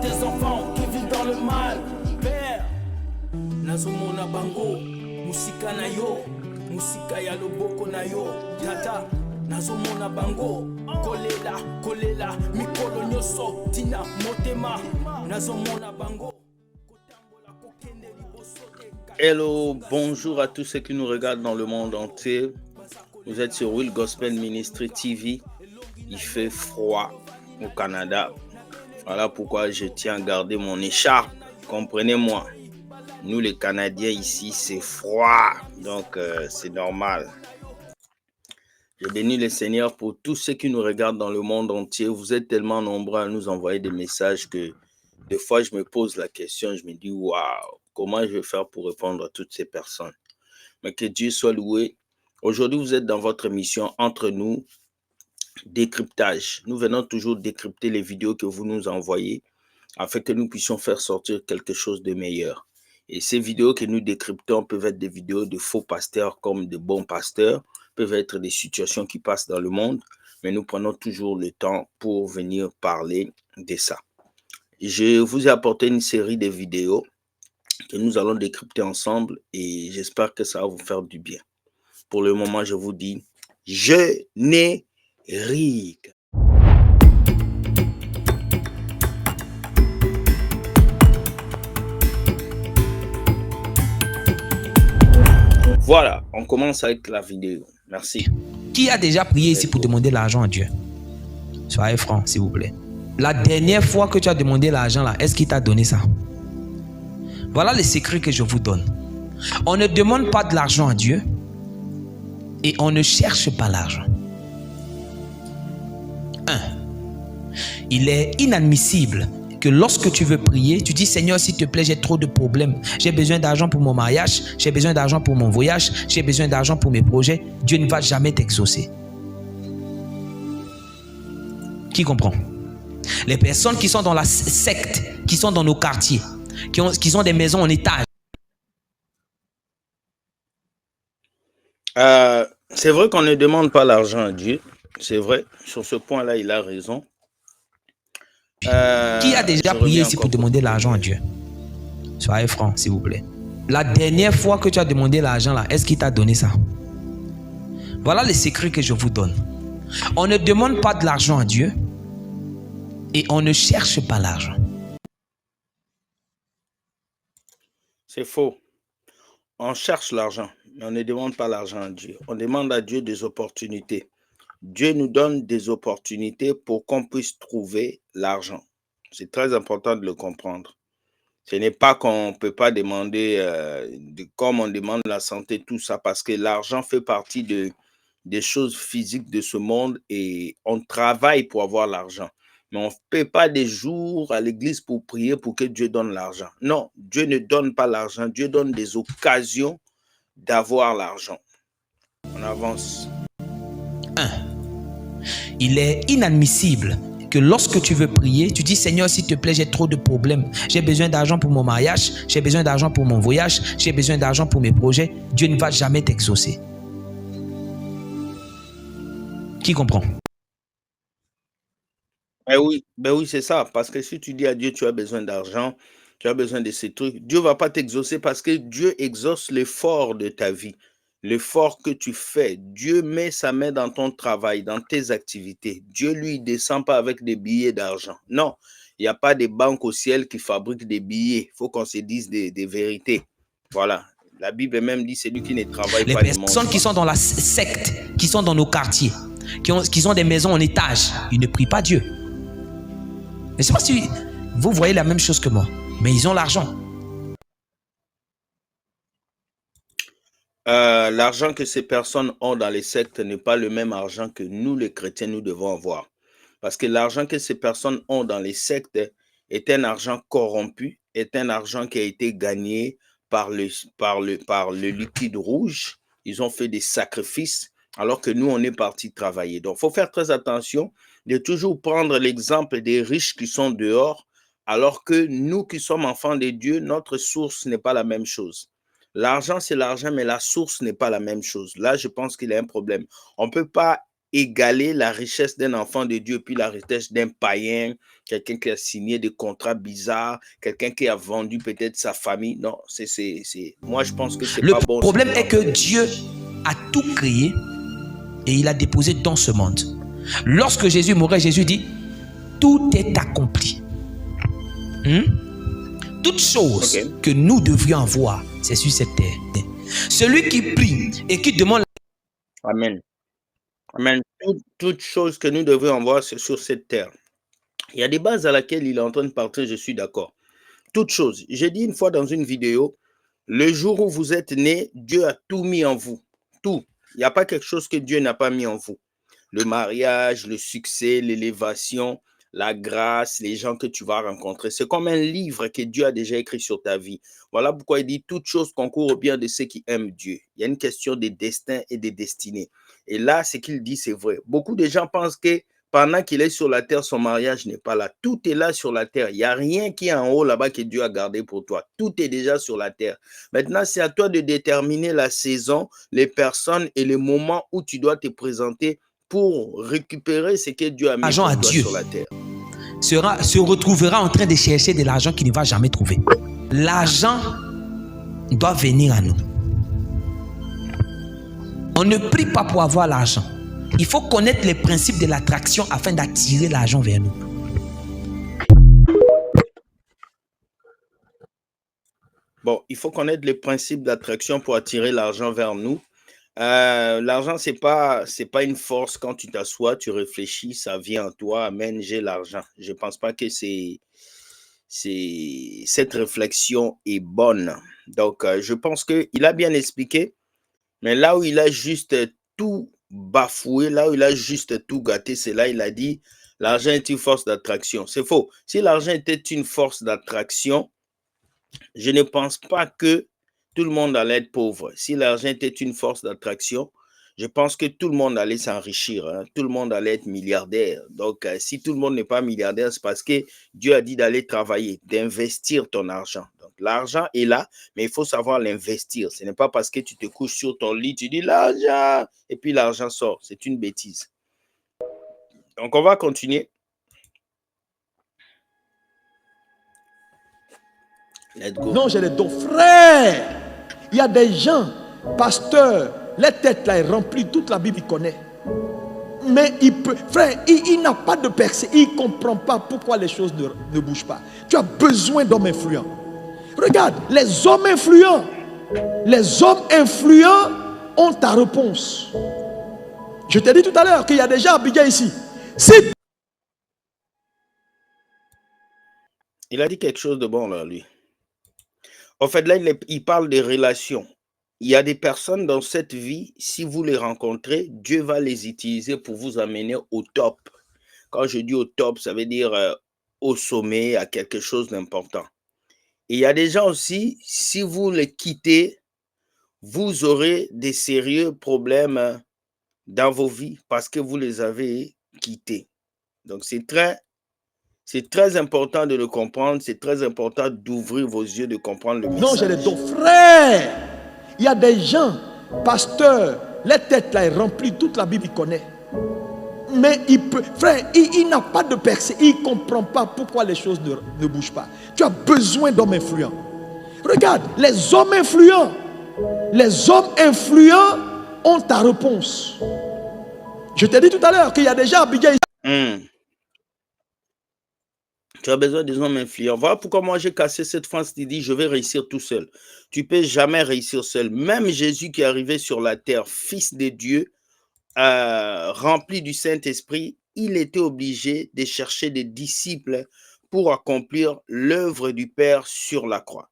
tes enfants qui vivent dans le mal. Père, nazomona bango, musika na yo, musika ya loboko na yo. Tata, nazomona bango, kolela, mikolo nyoso, tina motema, nazomona bango. Hello, bonjour à tous ceux qui nous regardent dans le monde entier. Vous êtes sur Will Gospel Ministry TV. Il fait froid au Canada. Voilà pourquoi je tiens à garder mon écharpe. Comprenez-moi. Nous les Canadiens ici, c'est froid. Donc c'est normal. Je bénis le Seigneur pour tous ceux qui nous regardent dans le monde entier. Vous êtes tellement nombreux à nous envoyer des messages que des fois je me pose la question. Je me dis, waouh, comment je vais faire pour répondre à toutes ces personnes? Mais que Dieu soit loué. Aujourd'hui, vous êtes dans votre émission Entre nous, décryptage. Nous venons toujours décrypter les vidéos que vous nous envoyez afin que nous puissions faire sortir quelque chose de meilleur. Et ces vidéos que nous décryptons peuvent être des vidéos de faux pasteurs comme de bons pasteurs, peuvent être des situations qui passent dans le monde, mais nous prenons toujours le temps pour venir parler de ça. Je vous ai apporté une série de vidéos que nous allons décrypter ensemble et j'espère que ça va vous faire du bien. Pour le moment, je vous dis générique. Voilà, on commence avec la vidéo. Merci. Qui a déjà prié ici pour demander l'argent à Dieu? Soyez franc, s'il vous plaît. La dernière fois que tu as demandé l'argent, là, est-ce qu'il t'a donné ça? Voilà le secret que je vous donne. On ne demande pas de l'argent à Dieu et on ne cherche pas l'argent. 1. Il est inadmissible que lorsque tu veux prier, tu dis Seigneur, s'il te plaît, j'ai trop de problèmes. J'ai besoin d'argent pour mon mariage, j'ai besoin d'argent pour mon voyage, j'ai besoin d'argent pour mes projets. Dieu ne va jamais t'exaucer. Qui comprend? Les personnes qui sont dans la secte, qui sont dans nos quartiers, qui ont des maisons en étage. C'est vrai qu'on ne demande pas l'argent à Dieu. C'est vrai. Sur ce point-là, il a raison. Qui a déjà prié ici pour demander l'argent à Dieu? Soyez franc, s'il vous plaît. La dernière fois que tu as demandé l'argent, là, est-ce qu'il t'a donné ça? Voilà le secret que je vous donne. On ne demande pas de l'argent à Dieu et on ne cherche pas l'argent. C'est faux. On cherche l'argent, mais on ne demande pas l'argent à Dieu. On demande à Dieu des opportunités. Dieu nous donne des opportunités pour qu'on puisse trouver l'argent. C'est très important de le comprendre. Ce n'est pas qu'on ne peut pas demander, comme on demande la santé, tout ça, parce que l'argent fait partie des choses physiques de ce monde et on travaille pour avoir l'argent. Mais on ne fait pas des jours à l'église pour prier pour que Dieu donne l'argent. Non, Dieu ne donne pas l'argent. Dieu donne des occasions d'avoir l'argent. On avance. 1. Il est inadmissible que lorsque tu veux prier, tu dis Seigneur, s'il te plaît, j'ai trop de problèmes. J'ai besoin d'argent pour mon mariage, j'ai besoin d'argent pour mon voyage, j'ai besoin d'argent pour mes projets. Dieu ne va jamais t'exaucer. Qui comprend? Ben oui, c'est ça. Parce que si tu dis à Dieu, tu as besoin d'argent, tu as besoin de ces trucs, Dieu ne va pas t'exaucer parce que Dieu exauce l'effort de ta vie, l'effort que tu fais. Dieu met sa main dans ton travail, dans tes activités. Dieu, lui, ne descend pas avec des billets d'argent. Non, il n'y a pas de banque au ciel qui fabrique des billets. Il faut qu'on se dise des vérités. Voilà. La Bible même dit, c'est lui qui ne travaille pas. Les personnes qui sont dans la secte, qui sont dans nos quartiers, qui ont des maisons en étage, ils ne prient pas Dieu. Je ne sais pas si vous voyez la même chose que moi, mais ils ont l'argent. L'argent que ces personnes ont dans les sectes n'est pas le même argent que nous, les chrétiens, nous devons avoir. Parce que l'argent que ces personnes ont dans les sectes est un argent corrompu, est un argent qui a été gagné par le liquide rouge. Ils ont fait des sacrifices alors que nous, on est parti travailler. Donc, il faut faire très attention de toujours prendre l'exemple des riches qui sont dehors, alors que nous qui sommes enfants de Dieu, notre source n'est pas la même chose. L'argent, c'est l'argent, mais la source n'est pas la même chose. Là, je pense qu'il y a un problème. On ne peut pas égaler la richesse d'un enfant de Dieu puis la richesse d'un païen, quelqu'un qui a signé des contrats bizarres, quelqu'un qui a vendu peut-être sa famille. Non, moi je pense que c'est pas bon. Le problème est que Dieu a tout créé et il a déposé dans ce monde. Lorsque Jésus mourait, Jésus dit, tout est accompli. Toute chose que nous devrions avoir, c'est sur cette terre. Celui qui prie et qui demande... Amen. Amen. Toute chose que nous devrions avoir, c'est sur cette terre. Il y a des bases à laquelle il est en train de partir, je suis d'accord. Toute chose. J'ai dit une fois dans une vidéo, le jour où vous êtes né, Dieu a tout mis en vous. Tout. Il n'y a pas quelque chose que Dieu n'a pas mis en vous. Le mariage, le succès, l'élévation, la grâce, les gens que tu vas rencontrer. C'est comme un livre que Dieu a déjà écrit sur ta vie. Voilà pourquoi il dit toute chose concourt au bien de ceux qui aiment Dieu. Il y a une question des destins et des destinées. Et là, ce qu'il dit, c'est vrai. Beaucoup de gens pensent que pendant qu'il est sur la terre, son mariage n'est pas là. Tout est là sur la terre. Il n'y a rien qui est en haut là-bas que Dieu a gardé pour toi. Tout est déjà sur la terre. Maintenant, c'est à toi de déterminer la saison, les personnes et les moments où tu dois te présenter pour récupérer ce que Dieu a mis pour toi sur la terre. Se retrouvera en train de chercher de l'argent qu'il ne va jamais trouver. L'argent doit venir à nous. On ne prie pas pour avoir l'argent. Il faut connaître les principes de l'attraction afin d'attirer l'argent vers nous. Bon, il faut connaître les principes d'attraction pour attirer l'argent vers nous. L'argent, c'est pas une force. Quand tu t'assois, tu réfléchis, ça vient à toi. Amen, j'ai l'argent. Je pense pas que cette réflexion est bonne. Donc, je pense qu'il a bien expliqué, mais là où il a juste tout bafoué, là où il a juste tout gâté, c'est là il a dit l'argent est une force d'attraction. C'est faux. Si l'argent était une force d'attraction, je ne pense pas que tout le monde allait être pauvre. Si l'argent était une force d'attraction, je pense que tout le monde allait s'enrichir. Hein. Tout le monde allait être milliardaire. Donc, si tout le monde n'est pas milliardaire, c'est parce que Dieu a dit d'aller travailler, d'investir ton argent. Donc, l'argent est là, mais il faut savoir l'investir. Ce n'est pas parce que tu te couches sur ton lit, tu dis l'argent, et puis l'argent sort. C'est une bêtise. Donc, on va continuer. Let's go. Non, j'ai les dons. Frère, il y a des gens, pasteurs, les têtes là, ils remplissent toute la Bible, il connaît. Mais frère, il n'a pas de percée, il ne comprend pas pourquoi les choses ne bougent pas. Tu as besoin d'hommes influents. Regarde, les hommes influents ont ta réponse. Je t'ai dit tout à l'heure qu'il y a déjà Abigail ici. Il a dit quelque chose de bon là, lui. En fait, là, il parle des relations. Il y a des personnes dans cette vie, si vous les rencontrez, Dieu va les utiliser pour vous amener au top. Quand je dis au top, ça veut dire au sommet, à quelque chose d'important. Et il y a des gens aussi, si vous les quittez, vous aurez des sérieux problèmes dans vos vies parce que vous les avez quittés. Donc, c'est très important de le comprendre. C'est très important d'ouvrir vos yeux, de comprendre le message. Non, j'ai les dons. Frère, il y a des gens, pasteurs, les têtes là, ils remplissent toute la Bible, il connaît. Mais frère, il n'a pas de percée, il ne comprend pas pourquoi les choses ne bougent pas. Tu as besoin d'hommes influents. Regarde, les hommes influents ont ta réponse. Je t'ai dit tout à l'heure qu'il y a déjà Abigail. Tu as besoin des hommes influents. Voilà pourquoi moi j'ai cassé cette phrase qui dit je vais réussir tout seul. Tu ne peux jamais réussir seul. Même Jésus qui est arrivé sur la terre, fils de Dieu, rempli du Saint-Esprit, il était obligé de chercher des disciples pour accomplir l'œuvre du Père sur la croix.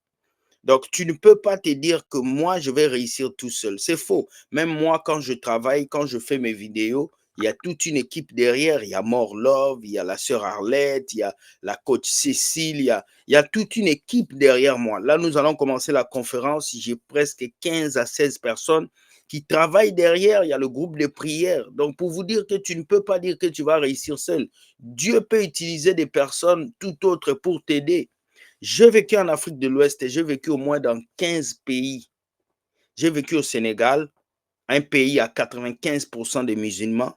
Donc, tu ne peux pas te dire que moi, je vais réussir tout seul. C'est faux. Même moi, quand je travaille, quand je fais mes vidéos, il y a toute une équipe derrière. Il y a More Love, il y a la sœur Arlette, il y a la coach Cécile, il y a toute une équipe derrière moi. Là, nous allons commencer la conférence. J'ai presque 15 à 16 personnes qui travaillent derrière. Il y a le groupe de prière. Donc, pour vous dire que tu ne peux pas dire que tu vas réussir seul. Dieu peut utiliser des personnes tout autres pour t'aider. J'ai vécu en Afrique de l'Ouest et j'ai vécu au moins dans 15 pays. J'ai vécu au Sénégal, un pays à 95% de musulmans.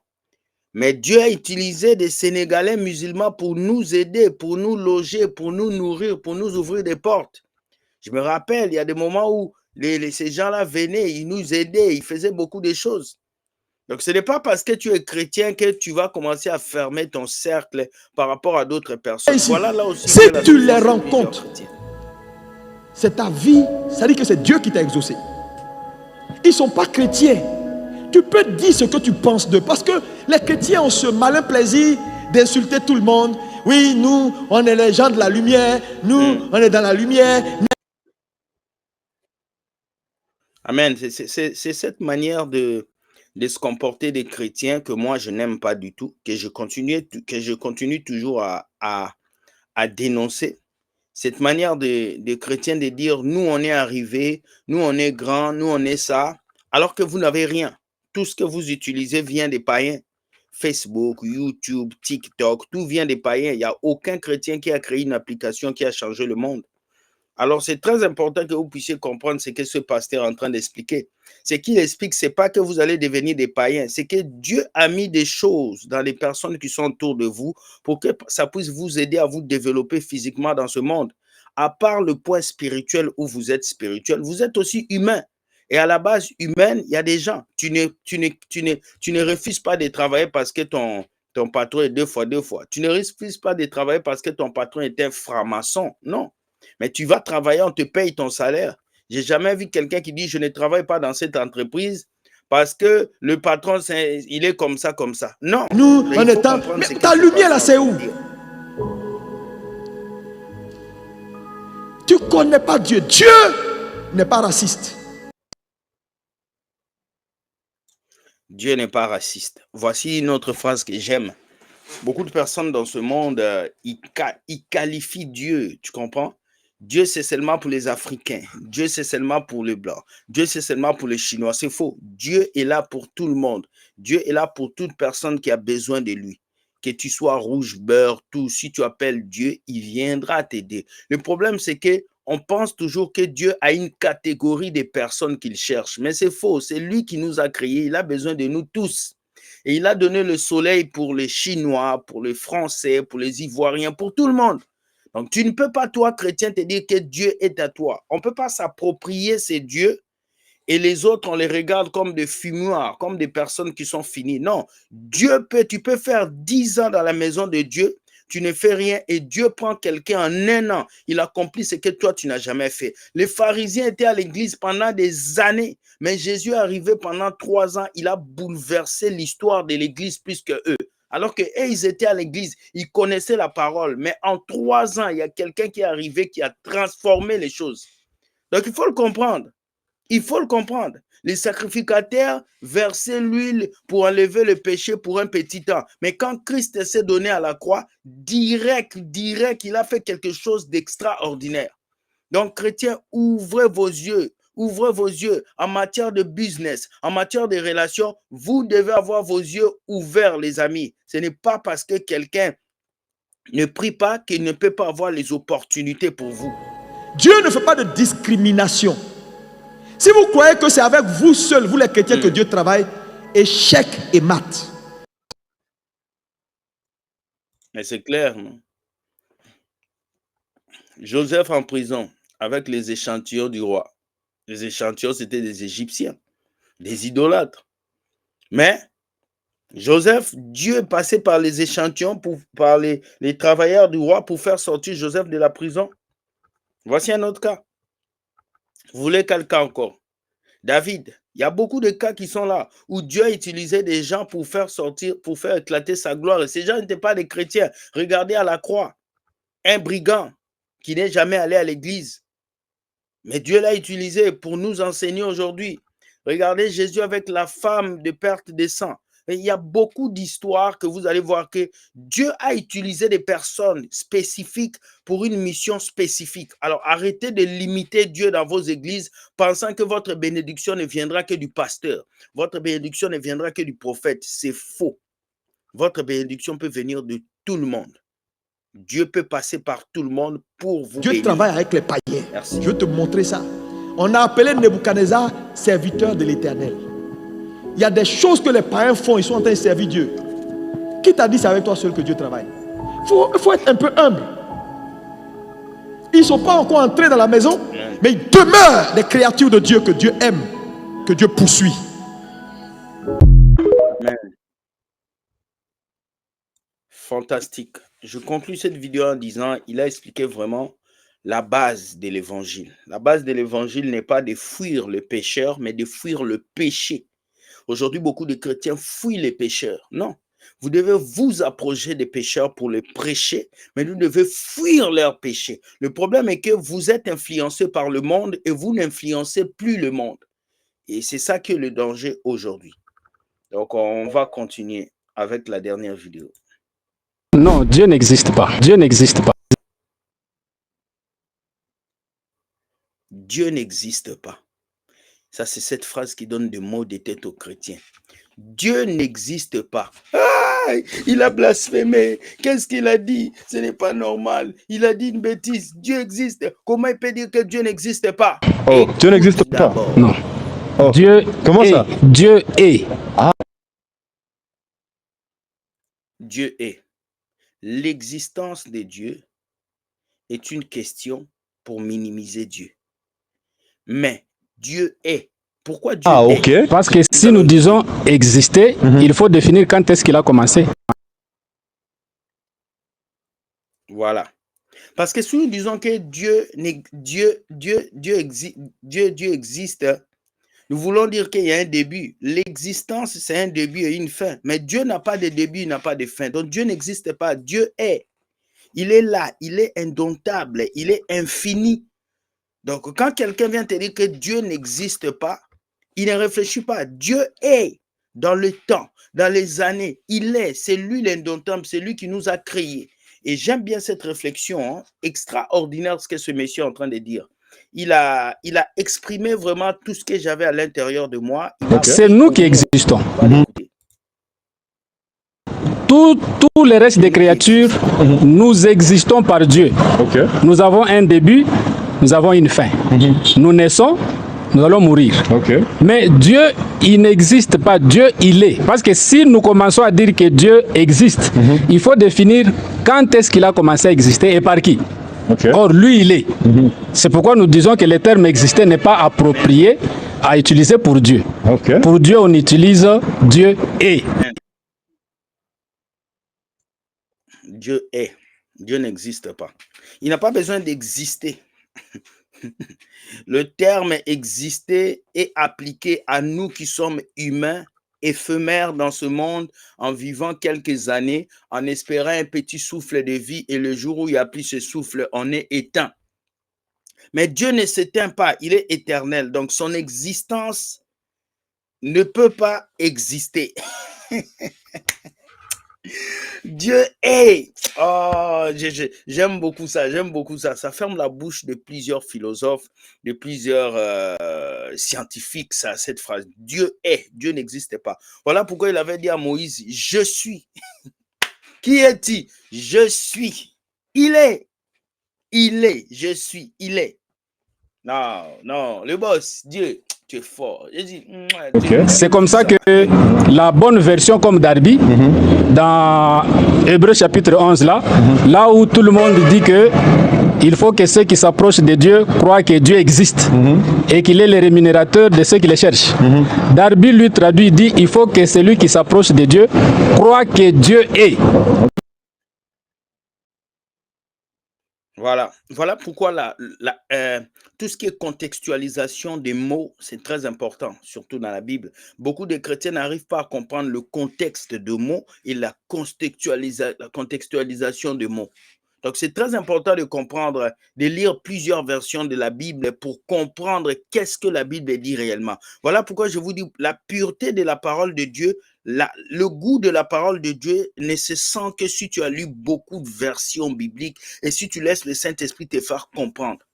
Mais Dieu a utilisé des Sénégalais musulmans pour nous aider, pour nous loger, pour nous nourrir, pour nous ouvrir des portes. Je me rappelle, il y a des moments où ces gens-là venaient, ils nous aidaient, ils faisaient beaucoup de choses. Donc, ce n'est pas parce que tu es chrétien que tu vas commencer à fermer ton cercle par rapport à d'autres personnes. Ici, Voilà là aussi si que tu les rencontres, c'est ta vie, ça dit que c'est Dieu qui t'a exaucé. Ils ne sont pas chrétiens. Tu peux dire ce que tu penses d'eux, parce que les chrétiens ont ce malin plaisir d'insulter tout le monde. Oui, nous, on est les gens de la lumière, nous, on est dans la lumière. Amen. C'est cette manière de se comporter des chrétiens que moi, je n'aime pas du tout, que je continue toujours à dénoncer. Cette manière des chrétiens de dire, nous, on est arrivés, nous, on est grands, nous, on est ça, alors que vous n'avez rien. Tout ce que vous utilisez vient des païens. Facebook, YouTube, TikTok, tout vient des païens. Il n'y a aucun chrétien qui a créé une application qui a changé le monde. Alors, c'est très important que vous puissiez comprendre ce que ce pasteur est en train d'expliquer. Ce qu'il explique, ce n'est pas que vous allez devenir des païens. C'est que Dieu a mis des choses dans les personnes qui sont autour de vous pour que ça puisse vous aider à vous développer physiquement dans ce monde. À part le point spirituel où vous êtes spirituel, vous êtes aussi humain. Et à la base humaine, il y a des gens. Tu ne refuses pas de travailler parce que ton patron est deux fois. Tu ne refuses pas de travailler parce que ton patron est un franc-maçon. Non. Mais tu vas travailler, on te paye ton salaire. Je n'ai jamais vu quelqu'un qui dit « je ne travaille pas dans cette entreprise parce que le patron, il est comme ça, comme ça ». Non. Nous, on est temps. Mais ta lumière là, c'est où? Tu ne connais pas Dieu. Dieu n'est pas raciste. Dieu n'est pas raciste. Voici une autre phrase que j'aime. Beaucoup de personnes dans ce monde, ils qualifient Dieu, tu comprends? Dieu, c'est seulement pour les Africains. Dieu, c'est seulement pour les Blancs. Dieu, c'est seulement pour les Chinois. C'est faux. Dieu est là pour tout le monde. Dieu est là pour toute personne qui a besoin de lui. Que tu sois rouge, beurre, tout. Si tu appelles Dieu, il viendra t'aider. Le problème, c'est que on pense toujours que Dieu a une catégorie de personnes qu'il cherche. Mais c'est faux. C'est lui qui nous a créés. Il a besoin de nous tous. Et il a donné le soleil pour les Chinois, pour les Français, pour les Ivoiriens, pour tout le monde. Donc, tu ne peux pas, toi, chrétien, te dire que Dieu est à toi. On ne peut pas s'approprier ces dieux et les autres, on les regarde comme des fumoirs, comme des personnes qui sont finies. Non, tu peux faire 10 ans dans la maison de Dieu, tu ne fais rien et Dieu prend quelqu'un en 1 an. Il accomplit ce que toi, tu n'as jamais fait. Les pharisiens étaient à l'église pendant des années, mais Jésus est arrivé pendant 3 ans. Il a bouleversé l'histoire de l'église plus que eux. Alors qu'eux, ils étaient à l'église, ils connaissaient la parole. Mais en 3 ans, il y a quelqu'un qui est arrivé qui a transformé les choses. Donc, il faut le comprendre. Il faut le comprendre. Les sacrificateurs versaient l'huile pour enlever le péché pour un petit temps. Mais quand Christ s'est donné à la croix, direct, il a fait quelque chose d'extraordinaire. Donc, chrétiens, ouvrez vos yeux. Ouvrez vos yeux en matière de business, en matière de relations. Vous devez avoir vos yeux ouverts, les amis. Ce n'est pas parce que quelqu'un ne prie pas qu'il ne peut pas avoir les opportunités pour vous. Dieu ne fait pas de discrimination. Si vous croyez que c'est avec vous seuls, vous les chrétiens, que Dieu travaille, échec et mat. Mais c'est clair, non? Joseph en prison avec les échantillons du roi. Les échantillons, c'était des Égyptiens, des idolâtres. Mais Joseph, Dieu est passé par les échantillons, par les travailleurs du roi pour faire sortir Joseph de la prison. Voici un autre cas. Vous voulez quel cas encore? David. Il y a beaucoup de cas qui sont là, où Dieu a utilisé des gens pour faire sortir, pour faire éclater sa gloire. Et ces gens n'étaient pas des chrétiens. Regardez à la croix, un brigand qui n'est jamais allé à l'église. Mais Dieu l'a utilisé pour nous enseigner aujourd'hui. Regardez Jésus avec la femme de perte de sang. Et il y a beaucoup d'histoires que vous allez voir que Dieu a utilisé des personnes spécifiques pour une mission spécifique. Alors arrêtez de limiter Dieu dans vos églises pensant que votre bénédiction ne viendra que du pasteur. Votre bénédiction ne viendra que du prophète. C'est faux. Votre bénédiction peut venir de tout le monde. Dieu peut passer par tout le monde pour vous bénir. Dieu travaille avec les païens. Merci. Je vais te montrer ça. On a appelé Nebuchadnezzar serviteur de l'Éternel. Il y a des choses que les païens font, ils sont en train de servir Dieu. Qui t'a dit c'est avec toi seul que Dieu travaille? Il faut être un peu humble. Ils ne sont pas encore entrés dans la maison, mais ils demeurent des créatures de Dieu que Dieu aime, que Dieu poursuit. Amen. Fantastique. Je conclue cette vidéo en disant, il a expliqué vraiment la base de l'évangile. La base de l'évangile n'est pas de fuir le pécheur, mais de fuir le péché. Aujourd'hui, beaucoup de chrétiens fuient les pécheurs. Non. Vous devez vous approcher des pécheurs pour les prêcher, mais vous devez fuir leurs péchés. Le problème est que vous êtes influencé par le monde et vous n'influencez plus le monde. Et c'est ça qui est le danger aujourd'hui. Donc, on va continuer avec la dernière vidéo. Non, Dieu n'existe pas. Dieu n'existe pas. Dieu n'existe pas. Ça, c'est cette phrase qui donne des mots de tête aux chrétiens. Dieu n'existe pas. Ah, il a blasphémé. Qu'est-ce qu'il a dit? Ce n'est pas normal. Il a dit une bêtise. Dieu existe. Comment il peut dire que Dieu n'existe pas? Oh, Dieu n'existe pas. Non. Oh. Dieu Comment est. ça? Dieu est. Dieu est. L'existence de Dieu est une question pour minimiser Dieu. Mais Dieu est. Pourquoi Dieu est? Ok. Parce que si nous disons exister, il faut définir quand est-ce qu'il a commencé. Voilà. Parce que si nous disons que Dieu existe, nous voulons dire qu'il y a un début. L'existence, c'est un début et une fin. Mais Dieu n'a pas de début, il n'a pas de fin. Donc Dieu n'existe pas. Dieu est. Il est là, il est indomptable, il est infini. Donc quand quelqu'un vient te dire que Dieu n'existe pas, il ne réfléchit pas. Dieu est dans le temps, dans les années. Il est, c'est lui l'indomptable, c'est lui qui nous a créés. Et j'aime bien cette réflexion extraordinaire, ce que ce monsieur est en train de dire. Il a exprimé vraiment tout ce que j'avais à l'intérieur de moi. C'est nous qui existons. Tous les restes des créatures, nous existons par Dieu. Ok. Nous avons un début, nous avons une fin. Nous naissons, nous allons mourir. Ok. Mais Dieu, il n'existe pas. Dieu, il est. Parce que si nous commençons à dire que Dieu existe, il faut définir quand est-ce qu'il a commencé à exister et par qui. Ok. Or, lui, il est. C'est pourquoi nous disons que le terme exister n'est pas approprié à utiliser pour Dieu. Ok. Pour Dieu, on utilise Dieu est. Dieu est. Dieu n'existe pas. Il n'a pas besoin d'exister. Le terme exister est appliqué à nous qui sommes humains, éphémères dans ce monde, en vivant quelques années, en espérant un petit souffle de vie, et le jour où il n'y a plus ce souffle, on est éteint. Mais Dieu ne s'éteint pas, il est éternel. Donc son existence ne peut pas exister. Dieu est. Oh, j'aime beaucoup ça, j'aime beaucoup ça. Ça ferme la bouche de plusieurs philosophes, de plusieurs scientifiques, ça, cette phrase. Dieu est, Dieu n'existe pas. Voilà pourquoi il avait dit à Moïse, je suis. Qui est-il? Je suis. Il est, je suis, il est. Non, non, le boss, Dieu, tu es fort. Dit, Okay. C'est comme ça que la bonne version comme Darby, dans Hébreux chapitre 11, là où tout le monde dit que il faut que ceux qui s'approchent de Dieu croient que Dieu existe et qu'il est le rémunérateur de ceux qui le cherchent. Darby lui traduit, dit, il faut que celui qui s'approche de Dieu croit que Dieu est. Voilà, voilà pourquoi tout ce qui est contextualisation des mots, c'est très important, surtout dans la Bible. Beaucoup de chrétiens n'arrivent pas à comprendre le contexte de mots et la contextualisation de mots. Donc, c'est très important de comprendre, de lire plusieurs versions de la Bible pour comprendre qu'est-ce que la Bible dit réellement. Voilà pourquoi je vous dis, la pureté de la parole de Dieu, le goût de la parole de Dieu ne se sent que si tu as lu beaucoup de versions bibliques et si tu laisses le Saint-Esprit te faire comprendre.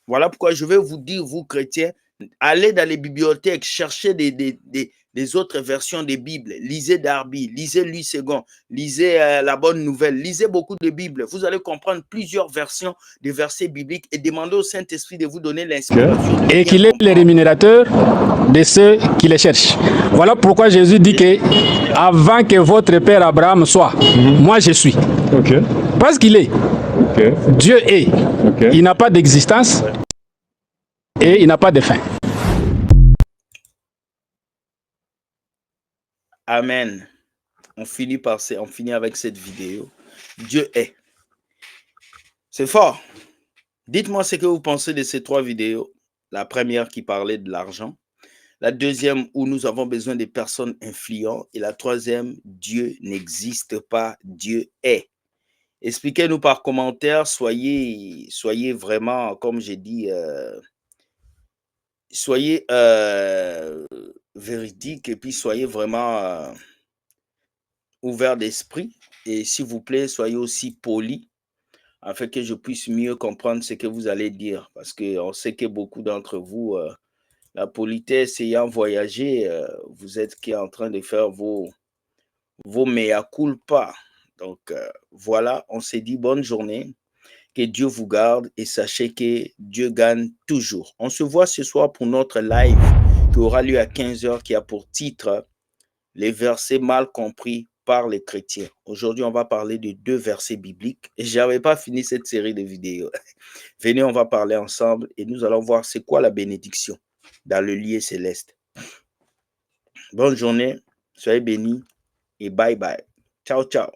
Voilà pourquoi je vais vous dire, vous chrétiens, Allez dans les bibliothèques, cherchez des autres versions des Bibles. Lisez Darby, lisez Louis II, lisez La Bonne Nouvelle, lisez beaucoup de Bibles. Vous allez comprendre plusieurs versions des versets bibliques et demandez au Saint-Esprit de vous donner l'inspiration. Et qu'il est le rémunérateur de ceux qui les cherchent. Voilà pourquoi Jésus dit que avant que votre père Abraham soit, moi je suis. Parce qu'il est. Dieu est. Il n'a pas d'existence et il n'a pas de fin. Amen. On finit avec cette vidéo. Dieu est. C'est fort. Dites-moi ce que vous pensez de ces 3 vidéos. La première qui parlait de l'argent. La deuxième où nous avons besoin de personnes influentes. Et la troisième, Dieu n'existe pas, Dieu est. Expliquez-nous par commentaire. Soyez vraiment, comme j'ai dit, soyez véridique et puis soyez vraiment ouvert d'esprit. Et s'il vous plaît, soyez aussi poli afin que je puisse mieux comprendre ce que vous allez dire. Parce qu'on sait que beaucoup d'entre vous, la politesse ayant voyagé, vous êtes en train de faire vos mea culpa. Donc, voilà, on s'est dit bonne journée. Que Dieu vous garde et sachez que Dieu gagne toujours. On se voit ce soir pour notre live qui aura lieu à 15h qui a pour titre « Les versets mal compris par les chrétiens ». Aujourd'hui, on va parler de 2 versets bibliques et je n'avais pas fini cette série de vidéos. Venez, on va parler ensemble et nous allons voir c'est quoi la bénédiction dans le lieu céleste. Bonne journée, soyez bénis et bye bye. Ciao, ciao.